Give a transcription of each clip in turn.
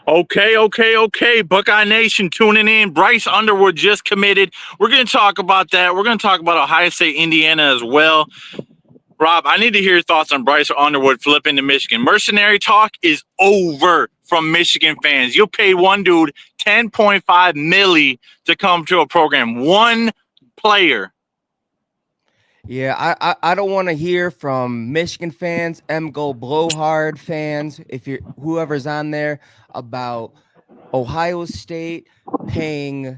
Okay. Buckeye Nation tuning in. Bryce Underwood just committed. We're going to talk about that. We're going to talk about Ohio State, Indiana as well. Rob, I need to hear your thoughts on Bryce Underwood flipping to Michigan. Mercenary talk is over from Michigan fans. You'll pay one dude $10.5 million to come to a program. One player. Yeah, I don't want to hear from Michigan fans, Go Blowhard fans, if you're whoever's on there about Ohio State paying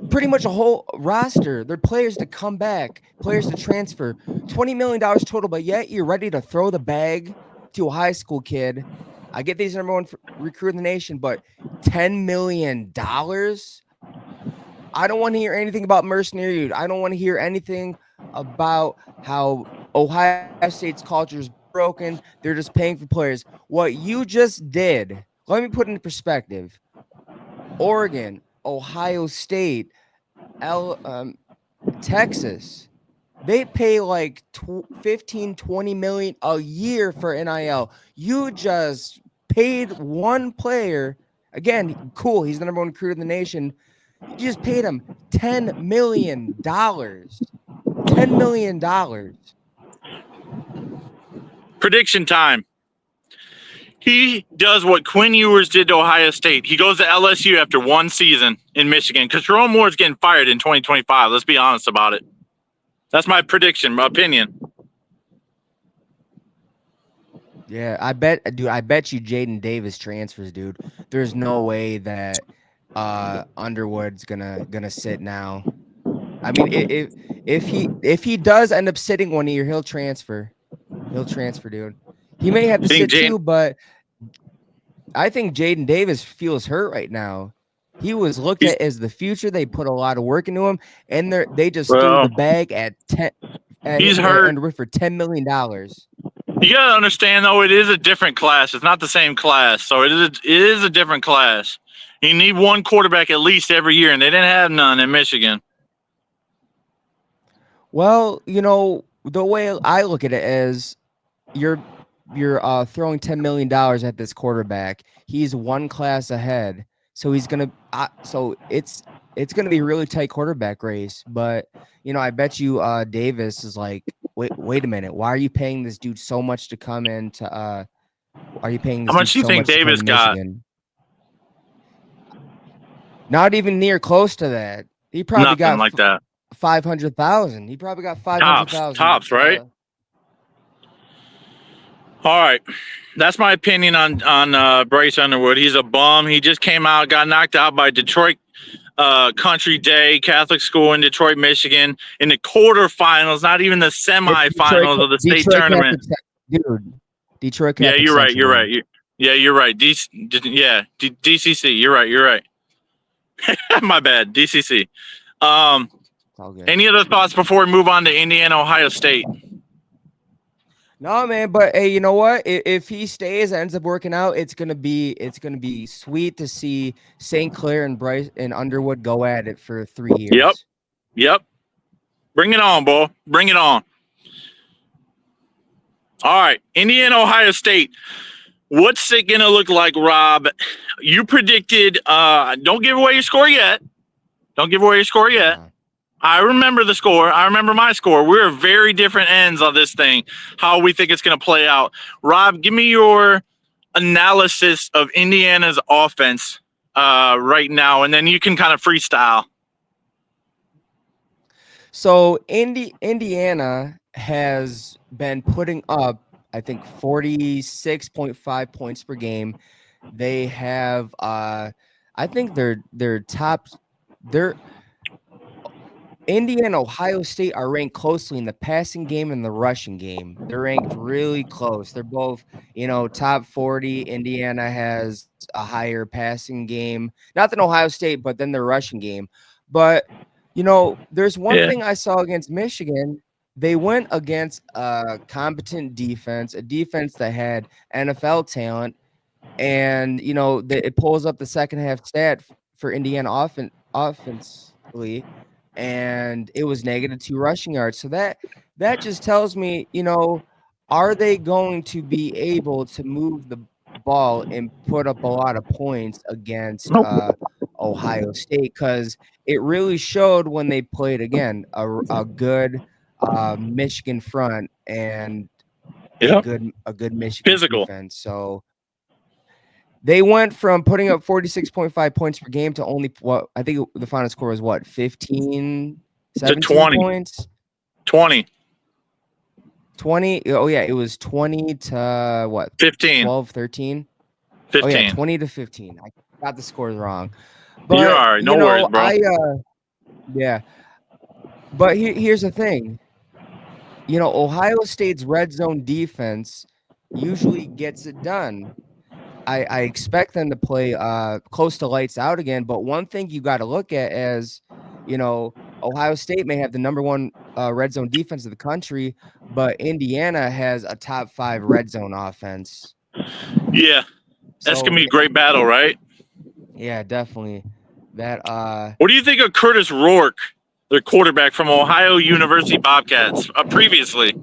pretty much a whole roster, their players to come back, players to transfer, $20 million total, but yet you're ready to throw the bag to a high school kid. I get these number one recruit in the nation, but $10 million? I don't want to hear anything about mercenary. I don't want to hear anything about how Ohio State's culture is broken. They're just paying for players. What you just did, let me put it in perspective. Oregon, Ohio State, Texas, they pay like 15, 20 million a year for NIL. You just paid one player. Again, cool. He's the number one recruiter in the nation. You just paid him $10 million. $10 million. Prediction time. He does what Quinn Ewers did to Ohio State. He goes to LSU after one season in Michigan because Jerome Moore's getting fired in 2025. Let's be honest about it. That's my prediction, my opinion. Yeah, I bet you Jaden Davis transfers, dude. There's no way that Underwood's gonna sit now. I mean, if he does end up sitting 1 year, he'll transfer. He'll transfer, dude. He may have to sit too, but I think Jaden Davis feels hurt right now. He was looked at as the future. They put a lot of work into him, and they just threw the bag at 10. He's hurt. Underwood for $10 million. You gotta understand, though, it is a different class. It's not the same class, so it is a different class. You need one quarterback at least every year, and they didn't have none in Michigan. Well, the way I look at it is, you're throwing $10 million at this quarterback. He's one class ahead, so he's gonna. So it's gonna be a really tight quarterback race. But I bet you Davis is like, wait a minute, why are you paying this dude so much to come into? Are you paying this How much dude do you so think much Davis to come to got? Michigan? Not even near close to that. He probably Nothing got like that. 500,000. He probably got 500,000 tops, right? All right, that's my opinion on Bryce Underwood. He's a bum. He just came out, got knocked out by Detroit Country Day Catholic School in Detroit, Michigan, in the quarterfinals. Not even the semifinals of the state tournament. Detroit Yeah, Catholic you're right. Central, You're right. You're right. DCC. You're right. You're right. My bad. DCC. Any other thoughts before we move on to Indiana, Ohio State? No, man, but hey, you know what? If he stays, ends up working out, it's gonna be sweet to see St. Clair and Bryce and Underwood go at it for 3 years. Yep. Bring it on, boy. Bring it on. All right, Indiana, Ohio State. What's it gonna look like, Rob? You predicted. Don't give away your score yet. I remember the score. I remember my score. We're very different ends on this thing, how we think it's going to play out. Rob, give me your analysis of Indiana's offense right now, and then you can kind of freestyle. So Indiana has been putting up, I think, 46.5 points per game. They have, I think their top, Indiana and Ohio State are ranked closely in the passing game and the rushing game. They're ranked really close. They're both, top 40. Indiana has a higher passing game, not than Ohio State, but then their rushing game. But, there's one thing I saw against Michigan. They went against a competent defense, a defense that had NFL talent. And, it pulls up the second half stat for Indiana offensively, and it was -2 rushing yards. So that just tells me, are they going to be able to move the ball and put up a lot of points against Ohio State, because it really showed when they played again a good Michigan front and a good Michigan Physical. defense. So they went from putting up 46.5 points per game to only what I think the final score was 15, 17 points. 20. 20. Oh yeah, it was 20 to what? 15. 12, 13. 15. Oh yeah, 20 to 15. I got the scores wrong. But You're all right. No worries, bro. Yeah. But here's the thing. Ohio State's red zone defense usually gets it done. I expect them to play close to lights out again. But one thing you got to look at is, Ohio State may have the number one red zone defense of the country, but Indiana has a top 5 red zone offense. Yeah, that's gonna be a great battle, right? Yeah, definitely. What do you think of Curtis Rourke, their quarterback from Ohio University Bobcats, previously?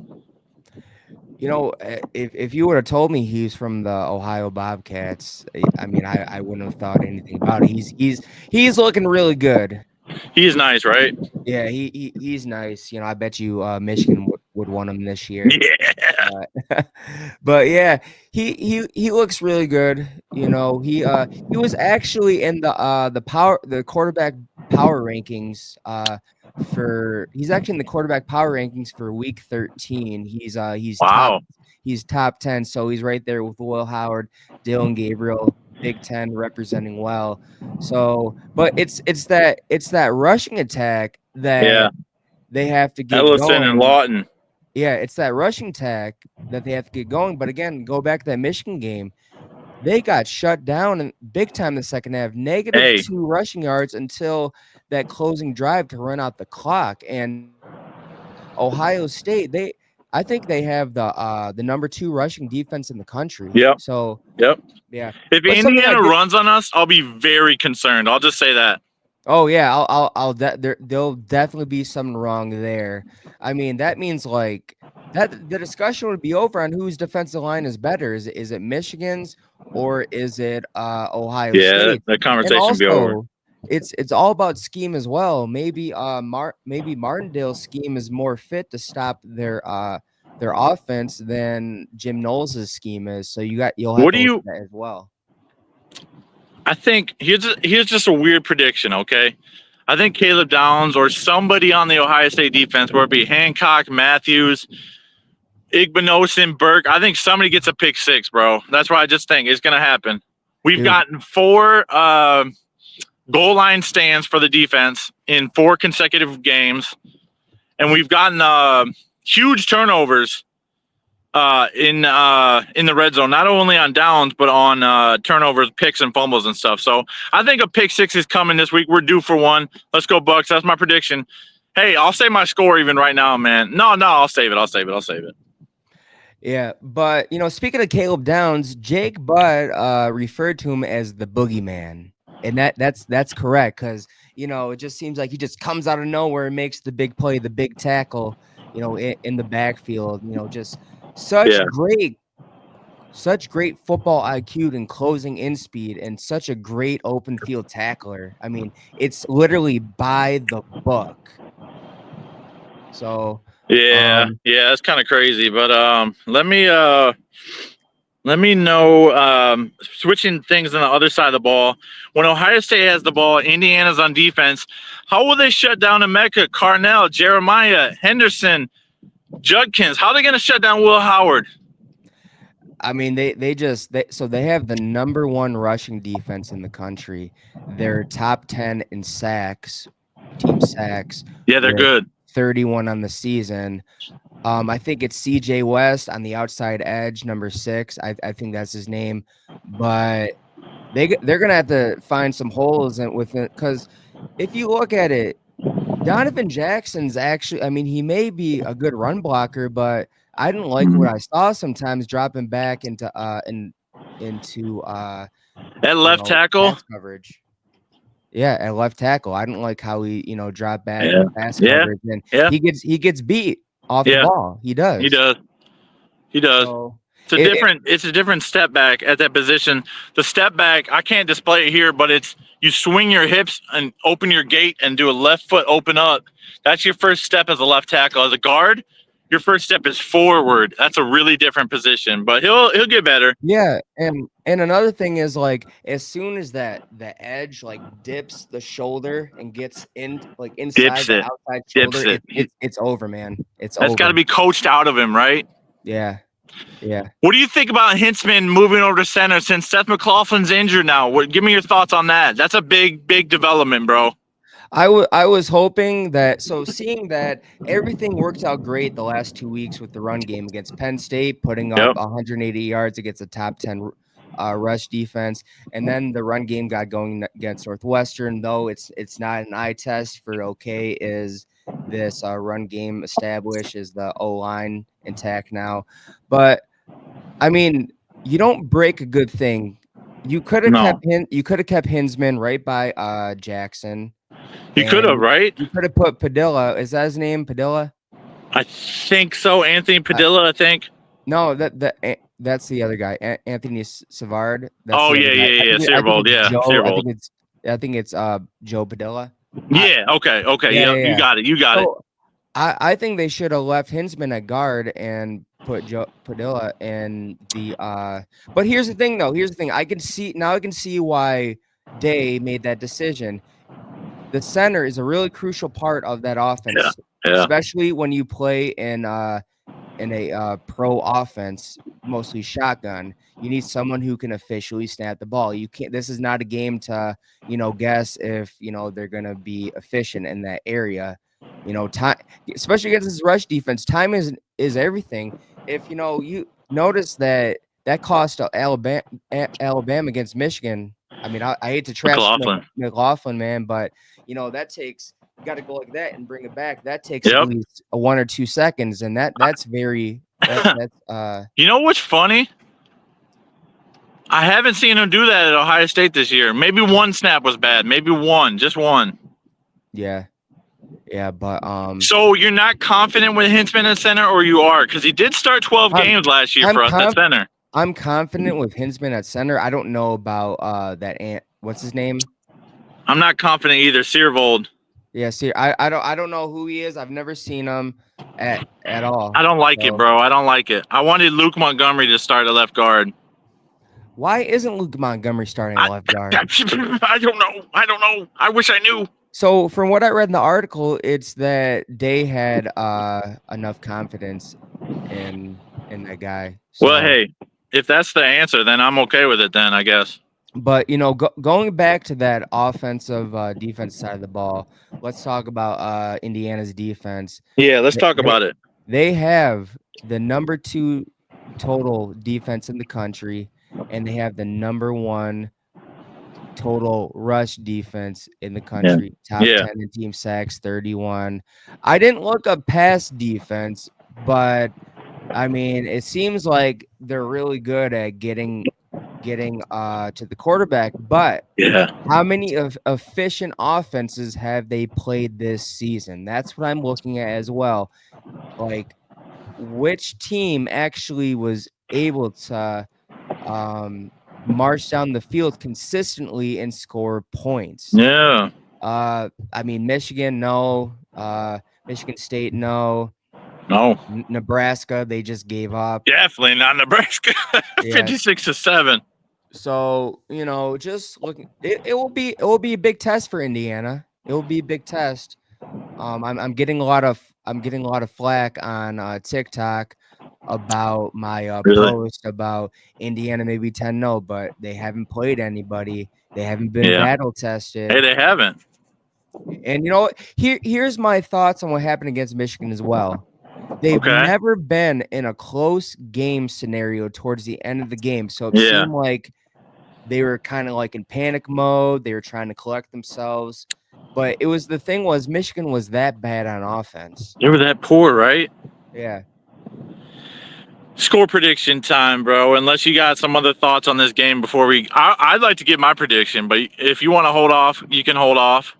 If you would have told me he's from the Ohio Bobcats, I mean, I wouldn't have thought anything about it. He's looking really good. He's nice, right? Yeah, he's nice. I bet you Michigan would want him this year. Yeah. But yeah, he looks really good. He was actually in the quarterback power rankings he's actually in the quarterback power rankings for week 13. He's Wow. He's top 10, so he's right there with Will Howard, Dylan Gabriel, Big Ten representing well. So, but it's that rushing attack that they have to get Ellison going. and Lawton. Yeah, it's that rushing attack that they have to get going. But again, go back to that Michigan game. They got shut down in big time in the second half, -2 rushing yards until that closing drive to run out the clock. And Ohio State, I think they have the number 2 rushing defense in the country. Yep. So yeah. If But Indiana runs on us, I'll be very concerned. I'll just say that. Oh yeah, there'll definitely be something wrong there. I mean, that means like that the discussion would be over on whose defensive line is better. Is it Michigan's or is it Ohio State? The conversation would be over. It's all about scheme as well. Maybe maybe Martindale's scheme is more fit to stop their offense than Jim Knowles' scheme is. So you'll have to look at that as well. I think here's just a weird prediction, okay? I think Caleb Downs or somebody on the Ohio State defense, whether it be Hancock, Matthews, Igbinosin, Burke, I think somebody gets a pick 6, bro. That's what I just think is going to happen. We've gotten 4 goal line stands for the defense in 4 consecutive games, and we've gotten huge turnovers in the red zone, not only on downs but on turnovers, picks, and fumbles and stuff. So I think a pick 6 is coming this week. We're due for one. Let's go Bucks. That's my prediction. Hey, I'll say my score even right now, man. No, I'll save it. Yeah, but speaking of Caleb Downs, Jake Butt referred to him as the boogeyman, and that's correct, because it just seems like he just comes out of nowhere and makes the big play, the big tackle, in the backfield. Just such great football IQ and closing in speed, and such a great open field tackler. I mean, it's literally by the book. So that's kind of crazy. But let me know. Switching things on the other side of the ball, when Ohio State has the ball, Indiana's on defense. How will they shut down Emeka, Carnell, Jeremiah, Henderson, Judkins? How are they going to shut down Will Howard? I mean, they have the number 1 rushing defense in the country. They're top 10 in sacks, team sacks. Yeah, they're good. 31 on the season. I think it's CJ West on the outside edge, number 6. I think that's his name. But they're gonna have to find some holes with it, because if you look at it, Donovan Jackson's actually, I mean, he may be a good run blocker, but I didn't like what I saw sometimes dropping back into at left tackle coverage. Yeah, at left tackle. I didn't like how he, dropped back in pass coverage, and he gets beat off the ball. He does. He does. So, It's a different step back at that position. The step back, I can't display it here, but it's you swing your hips and open your gate and do a left foot open up. That's your first step as a left tackle. As a guard, your first step is forward. That's a really different position, but he'll get better. Yeah, and another thing is like as soon as the edge like dips the shoulder and gets in like inside Dips the it. outside Dips shoulder, it. it's over, man. It's That's got to over. be coached out of him, right? Yeah. Yeah. What do you think about Hintzman moving over to center since Seth McLaughlin's injured now? Give me your thoughts on that. That's a big development, bro. I was hoping that seeing that everything worked out great the last 2 weeks with the run game against Penn State, putting up 180 yards against a top 10 rush defense, and then the run game got going against Northwestern. Though it's not an eye test for is this run game established? Is the O-line intact now? But I mean, you don't break a good thing. You could have kept Hinsman right by Jackson. You could have, right? You could have put Padilla. Is that his name, Padilla? I think so. Anthony Padilla, I think. No, that's the other guy, Anthony Savard. Yeah. Searbold, yeah. Searbold. I think it's Joe Padilla. Yeah. Okay. Yeah. You got it. I think they should have left Hinsman at guard and put Joe Padilla in the. But here's the thing, though. I can see why Day made that decision. The center is a really crucial part of that offense, especially when you play in a pro offense, mostly shotgun. You need someone who can officially snap the ball. You can't. This is not a game to guess if they're gonna be efficient in that area. Time, especially against this rush defense, time is everything. If you notice that cost Alabama against Michigan. I mean, I hate to trash McLaughlin, man, but that takes you got to go like that and bring it back. That takes at least 1 or 2 seconds, and that's very. You know what's funny? I haven't seen him do that at Ohio State this year. Maybe one snap was bad. Maybe one, just one. Yeah, but So you're not confident with Hintzman at center, or you are? Because he did start 12 games last year for us at center. I'm confident with Hintzman at center. I don't know about that. What's his name? I'm not confident either. Searbold. Yeah, I don't know who he is. I've never seen him at all. I don't like it, bro. I don't like it. I wanted Luke Montgomery to start at left guard. Why isn't Luke Montgomery starting at left guard? I don't know. I wish I knew. So from what I read in the article, it's that they had enough confidence in that guy. So, well, hey, if that's the answer, then I'm okay with it then, I guess. But, going back to that offensive defense side of the ball, let's talk about Indiana's defense. Yeah, let's talk about it. They have the number 2 total defense in the country, and they have the number 1 total rush defense in the country. Top 10 in team sacks, 31. I didn't look up pass defense, but, I mean, it seems like they're really good at getting to the quarterback, but how many of efficient offenses have they played this season? That's what I'm looking at as well. Like, which team actually was able to march down the field consistently and score points? Yeah. I mean, Michigan, no. Michigan State, no. No. Nebraska, they just gave up. Definitely not Nebraska. 56-7. So, just looking, it will be a big test for Indiana. It will be a big test. I'm getting a lot of flack on TikTok about my post about Indiana maybe 10-0, but they haven't played anybody. They haven't been battle tested. Hey, they haven't. And here's my thoughts on what happened against Michigan as well. They've never been in a close game scenario towards the end of the game. So it seemed like they were kind of like in panic mode. They were trying to collect themselves. But Michigan was that bad on offense. They were that poor, right? Yeah. Score prediction time, bro. Unless you got some other thoughts on this game before I'd like to give my prediction, but if you want to hold off, you can hold off.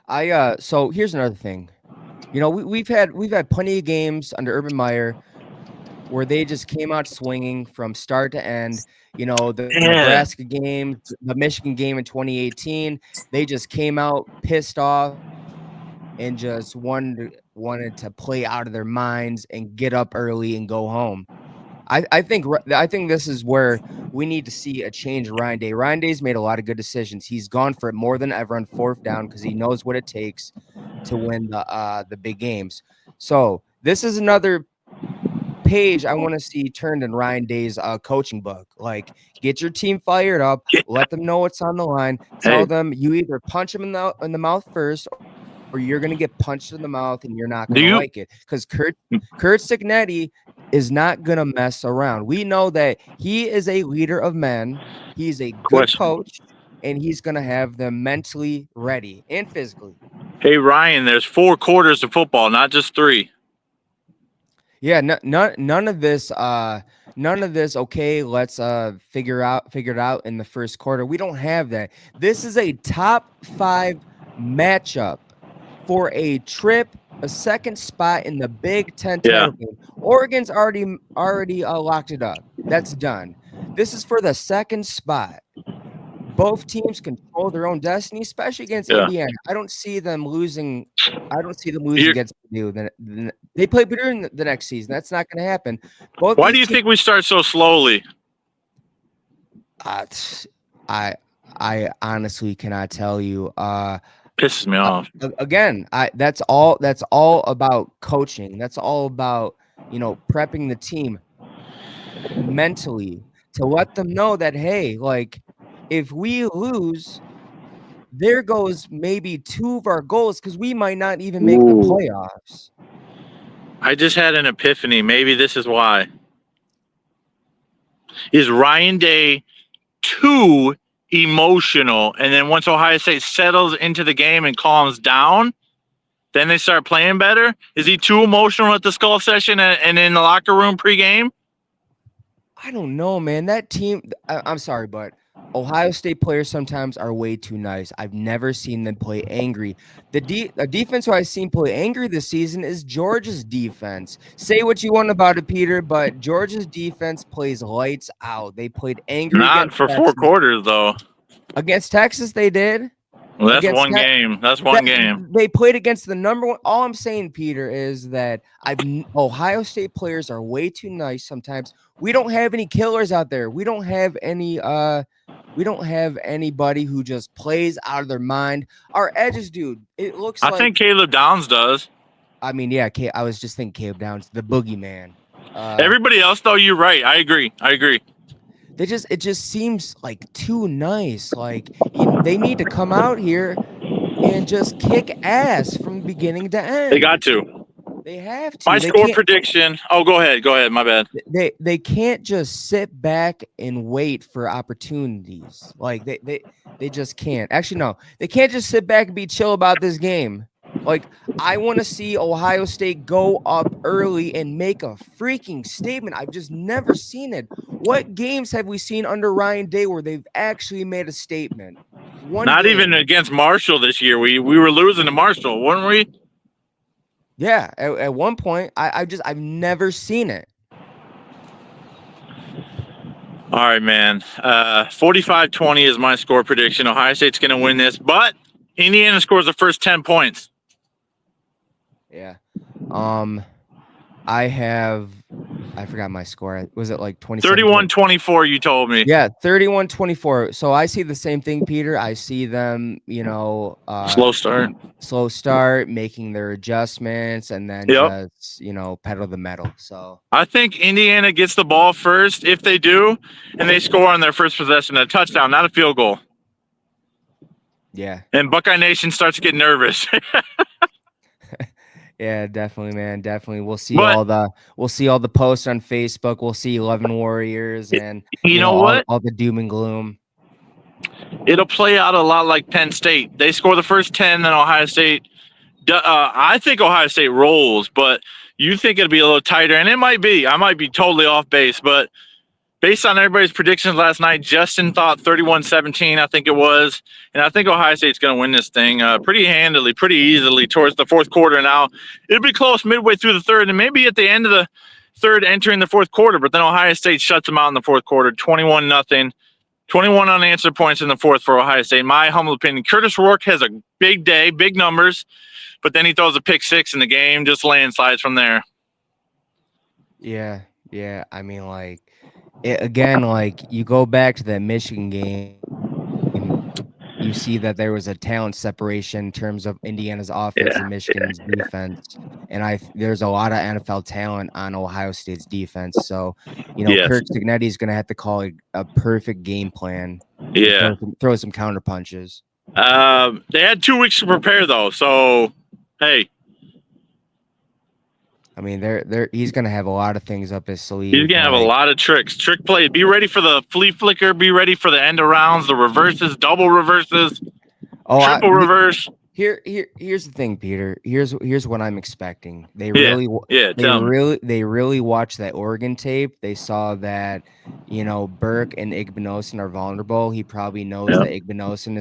Yeah. So here's another thing. We've had plenty of games under Urban Meyer where they just came out swinging from start to end. The Yeah. Nebraska game, the Michigan game in 2018, they just came out pissed off and just wanted to play out of their minds and get up early and go home. I think this is where we need to see a change. Ryan Day. Ryan Day's made a lot of good decisions. He's gone for it more than ever on fourth down because he knows what it takes to win the big games. So this is another page I want to see turned in Ryan Day's coaching book. Like, get your team fired up, let them know what's on the line, tell them you either punch them in the mouth first, or you're gonna get punched in the mouth and you're not gonna like it. Because Curt Cignetti is not gonna mess around. We know that he is a leader of men. He's a good coach, and he's gonna have them mentally ready and physically. Hey Ryan, there's 4 quarters of football, not just 3. Yeah, none of this. Okay, let's figure it out in the first quarter. We don't have that. This is a top 5 matchup for a second spot in the Big Ten title game. Oregon's already locked it up. That's done. This is for the second spot. Both teams control their own destiny, especially against Indiana. I don't see them losing. Against Purdue. They play Purdue in the next season. That's not going to happen. Why do you think we start so slowly? I honestly cannot tell you. Pisses me off. Again, that's all about coaching. That's all about prepping the team mentally to let them know that, hey, like, if we lose, there goes maybe 2 of our goals because we might not even make the playoffs. I just had an epiphany. Maybe this is why. Is Ryan Day too emotional? And then once Ohio State settles into the game and calms down, then they start playing better? Is he too emotional at the skull session and in the locker room pregame? I don't know, man. That team, I'm sorry, but Ohio State players sometimes are way too nice. I've never seen them play angry. The defense who I've seen play angry this season is Georgia's defense. Say what you want about it, Peter, but Georgia's defense plays lights out. They played angry. Not for Texas. 4 quarters, though. Against Texas, they did. Well, that's one game. That's one game. They played against the number 1. All I'm saying, Peter, is that Ohio State players are way too nice sometimes. We don't have any killers out there. We don't have any we don't have anybody who just plays out of their mind. Our edges, dude, it looks like I think Caleb Downs does. I mean, yeah, I was just thinking Caleb Downs, the boogeyman. Everybody else, though, you're right. I agree. It just seems like too nice. Like, they need to come out here and just kick ass from beginning to end. They got to. They have to. My score prediction. Oh, go ahead. My bad. They can't just sit back and wait for opportunities. Like, they just can't. Actually, no. They can't just sit back and be chill about this game. Like, I want to see Ohio State go up early and make a freaking statement. I've just never seen it. What games have we seen under Ryan Day where they've actually made a statement? Not even against Marshall this year. We were losing to Marshall, weren't we? Yeah, at one point. I've never seen it. All right, man. 45-20 is my score prediction. Ohio State's going to win this, but Indiana scores the first 10 points. Yeah. I forgot my score. Was it like 31-24 you told me? Yeah, 31-24. So I see the same thing, Peter. I see them, slow start, making their adjustments, and then just, pedal the metal. So I think Indiana gets the ball first if they do, and they score on their first possession, a touchdown, not a field goal. Yeah. And Buckeye Nation starts to get nervous. Yeah, definitely, man. Definitely. We'll see all the posts on Facebook. We'll see 11 Warriors and you know what? All the doom and gloom. It'll play out a lot like Penn State. They score the first 10, then Ohio State. I think Ohio State rolls, but you think it'll be a little tighter, and it might be. I might be totally off base, but based on everybody's predictions last night, Justin thought 31-17, I think it was. And I think Ohio State's going to win this thing pretty handily, pretty easily towards the fourth quarter. Now, it'll be close midway through the third, and maybe at the end of the third entering the fourth quarter, but then Ohio State shuts them out in the fourth quarter, 21-0. 21 unanswered points in the fourth for Ohio State. In my humble opinion, Curtis Rourke has a big day, big numbers, but then he throws a pick six in the game, just landslides from there. Yeah. I mean, like, again, like, you go back to that Michigan game, you see that there was a talent separation in terms of Indiana's offense and Michigan's defense. And there's a lot of NFL talent on Ohio State's defense. So, Curt Cignetti is going to have to call a perfect game plan. Yeah. Throw some counter punches. They had 2 weeks to prepare, though. So, hey. I mean, he's going to have a lot of things up his sleeve. He's going to have a lot of tricks. Trick play. Be ready for the flea flicker. Be ready for the end arounds, the reverses, double reverses, triple reverse. Here's the thing, Peter. Here's what I'm expecting. They really watched that Oregon tape. They saw that, Burke and Igbinosun are vulnerable. He probably knows that Igbinosun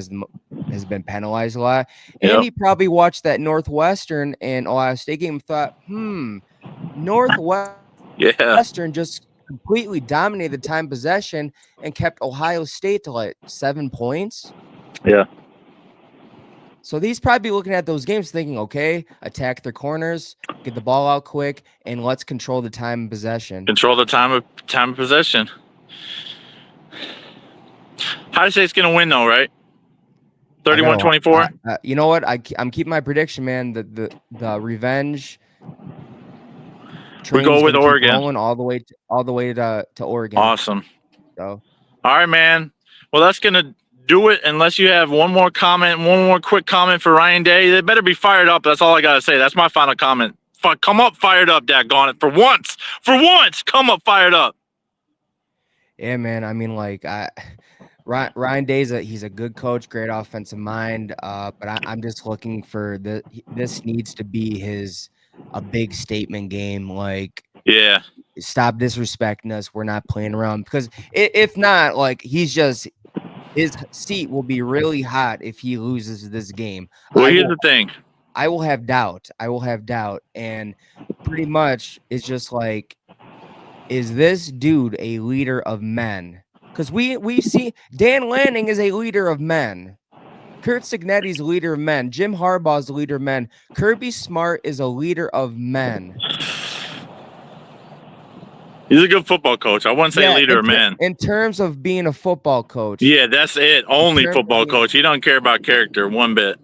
has been penalized a lot. And he probably watched that Northwestern and Ohio State game and thought, Northwestern just completely dominated the time possession and kept Ohio State to like 7 points. Yeah. So these probably looking at those games thinking, okay, attack their corners, get the ball out quick, and let's control the time of possession. Control the time of possession. Ohio State's going to win, though, right? 31-24? You know what? I'm keeping my prediction, man. The revenge. We go with Oregon. Rolling all the way to Oregon. Awesome. So. All right, man. Well, that's going to do it unless you have one more quick comment for Ryan Day. They better be fired up. That's all I got to say. That's my final comment. Come up fired up, daggone it. For once, come up fired up. Yeah, man. I mean, like, Ryan Day's he's a good coach, great offensive mind. But I'm just looking for this needs to be a big statement game. Like, stop disrespecting us. We're not playing around, because if not, like, his seat will be really hot if he loses this game. Well, here's the thing. I will have doubt. And pretty much it's just like, is this dude a leader of men? Because we see Dan Lanning is a leader of men. Curt Cignetti's a leader of men. Jim Harbaugh's a leader of men. Kirby Smart is a leader of men. He's a good football coach. I wouldn't say leader of men. In terms of being a football coach. Yeah, that's it. Only football coach. He don't care about character one bit.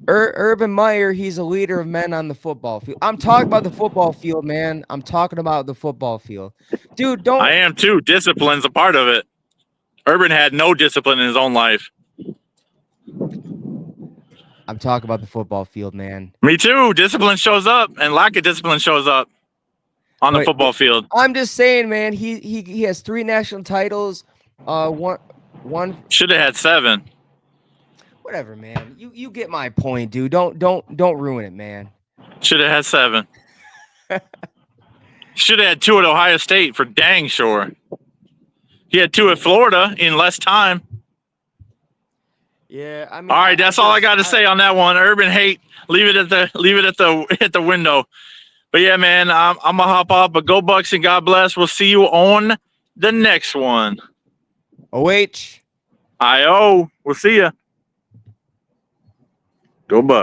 Urban Meyer, he's a leader of men on the football field. I'm talking about the football field, man. I'm talking about the football field. Dude, don't. I am too. Discipline's a part of it. Urban had no discipline in his own life. I'm talking about the football field, man. Me too. Discipline shows up, and lack of discipline shows up on the football field. I'm just saying, man. He has 3 national titles. One should have had 7. Whatever, man. You get my point, dude. Don't ruin it, man. Should have had 7. Should have had 2 at Ohio State for dang sure. He had 2 at Florida in less time. Yeah, I mean. All right, that's all I got to say on that one. Urban hate. Leave it at the window. But yeah, man, I'm gonna hop off. But go Bucks and God bless. We'll see you on the next one. OH. IO. We'll see ya. Go Bucks.